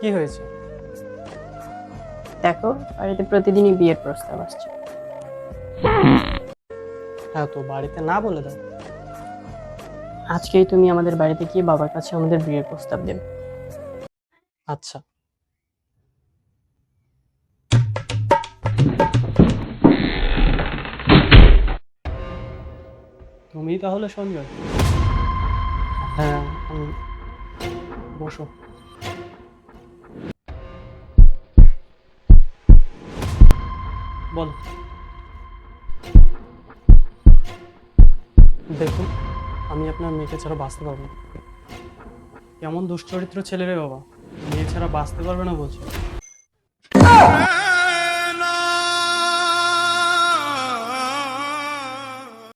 কি হয়েছে? দেখো, বাড়িতে প্রতিদিনই বিয়ের প্রস্তাব আসছে। হ্যাঁ, তো বাড়িতে না বলে দাও। আজকেই তুমি আমাদের বাড়িতে গিয়ে বাবার কাছে আমাদের বিয়ের প্রস্তাব দেবে। আচ্ছা। তুমি তাহলে সঞ্জয়? হ্যাঁ, আমি। বসো। বল। দেখুন, আমি আপনার মেয়েকে ছাড়া বাঁচতে পারবো না। কেমন দুশ্চরিত্র ছেলে রে বাবা, মেয়ে ছাড়া বাঁচতে পারবে না বলছে।